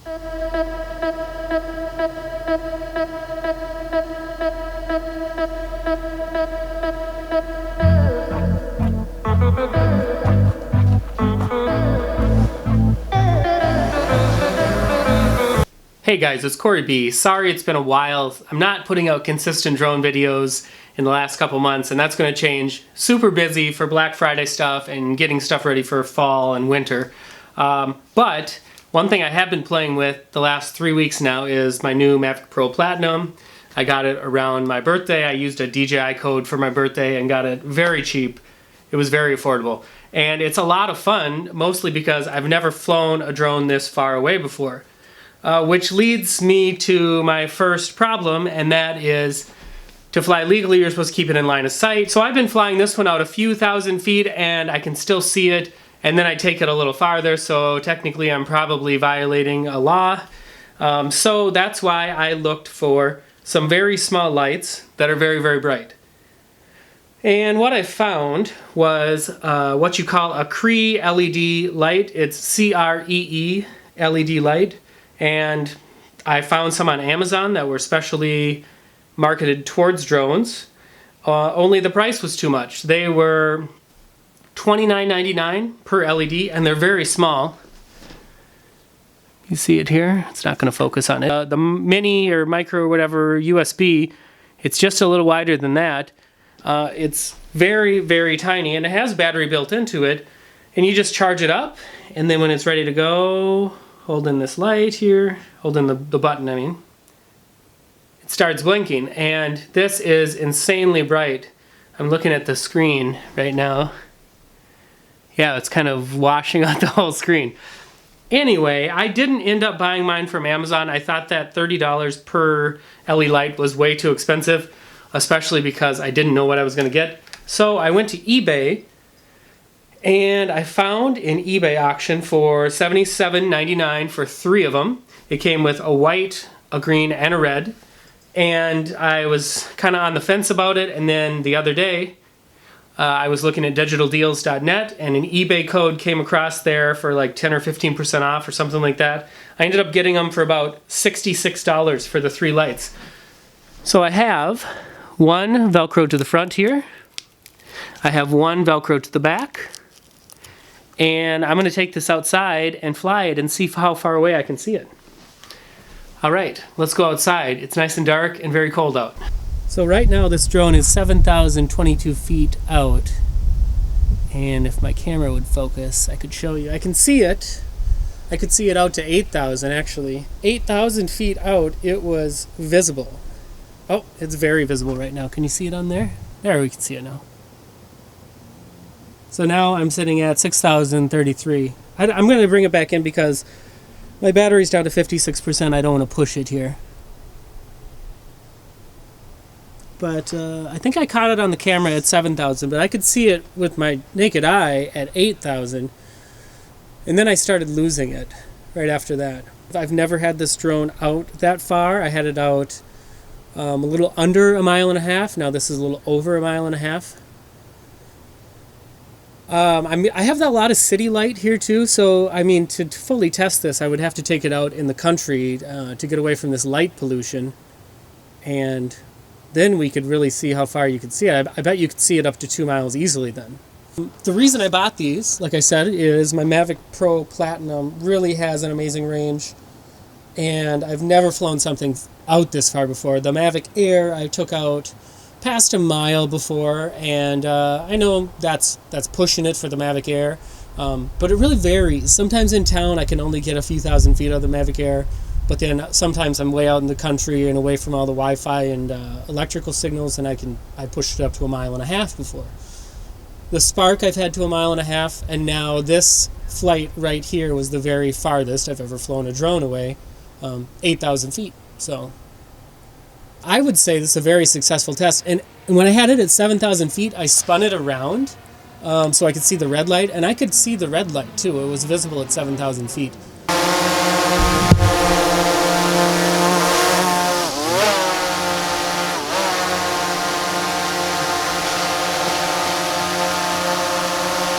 Hey guys, it's Corey B. Sorry it's been a while. I'm not putting out consistent drone videos in the last couple months, and that's going to change. Super busy for Black Friday stuff and getting stuff ready for fall and winter. But one thing I have been playing with the last 3 weeks now is my new Mavic Pro Platinum. I got it around my birthday. I used a DJI code for my birthday and got it very cheap. It was very affordable. And it's a lot of fun, mostly because I've never flown a drone this far away before. Which leads me to my first problem, and that is to fly legally, you're supposed to keep it in line of sight. So I've been flying this one out a few thousand feet and I can still see it, and then I take it a little farther, so technically I'm probably violating a law. So that's why I looked for some very small lights that are very, very bright. And what I found was what you call a Cree LED light. It's C-R-E-E LED light. And I found some on Amazon that were specially marketed towards drones. Only the price was too much. They were $29.99 per LED, and they're very small. You see it here? It's not going to focus on it. The mini or micro or whatever USB, it's just a little wider than that. It's very, very tiny, and it has battery built into it. And you just charge it up, and then when it's ready to go, holding this light here, holding the button, I mean, it starts blinking, and this is insanely bright. I'm looking at the screen right now. Yeah, it's kind of washing out the whole screen. Anyway, I didn't end up buying mine from Amazon. I thought that $30 per LED light was way too expensive, especially because I didn't know what I was going to get. So I went to eBay, and I found an eBay auction for $77.99 for 3 of them. It came with a white, a green, and a red. And I was kind of on the fence about it. And then the other day, I was looking at digitaldeals.net, and an eBay code came across there for like 10 or 15% off or something like that. I ended up getting them for about $66 for the 3 lights. So I have one Velcro to the front here. I have one Velcro to the back. And I'm going to take this outside and fly it and see how far away I can see it. All right, let's go outside. It's nice and dark and very cold out. So right now this drone is 7,022 feet out. And if my camera would focus, I could show you. I can see it. I could see it out to 8,000 actually. 8,000 feet out, it was visible. Oh, it's very visible right now. Can you see it on there? There, we can see it now. So now I'm sitting at 6,033. I'm going to bring it back in because my battery's down to 56%. I don't want to push it here. But I think I caught it on the camera at 7,000, but I could see it with my naked eye at 8,000. And then I started losing it right after that. I've never had this drone out that far. I had it out a little under 1.5 miles. Now this is a little over 1.5 miles. I have a lot of city light here too, so I mean, to fully test this, I would have to take it out in the country to get away from this light pollution, and then we could really see how far you could see it. I bet you could see it up to 2 miles easily then. The reason I bought these, like I said, is my Mavic Pro Platinum really has an amazing range, and I've never flown something out this far before. The Mavic Air I took out past 1 mile before, and I know that's pushing it for the Mavic Air, but it really varies. Sometimes in town I can only get a few thousand feet out of the Mavic Air, but then sometimes I'm way out in the country and away from all the Wi-Fi and electrical signals, and I pushed it up to 1.5 miles before. The Spark I've had to 1.5 miles, and now this flight right here was the very farthest I've ever flown a drone away, 8,000 feet. So I would say this is a very successful test. And when I had it at 7,000 feet, I spun it around so I could see the red light. And I could see the red light too. It was visible at 7,000 feet.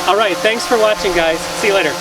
All right, thanks for watching, guys. See you later.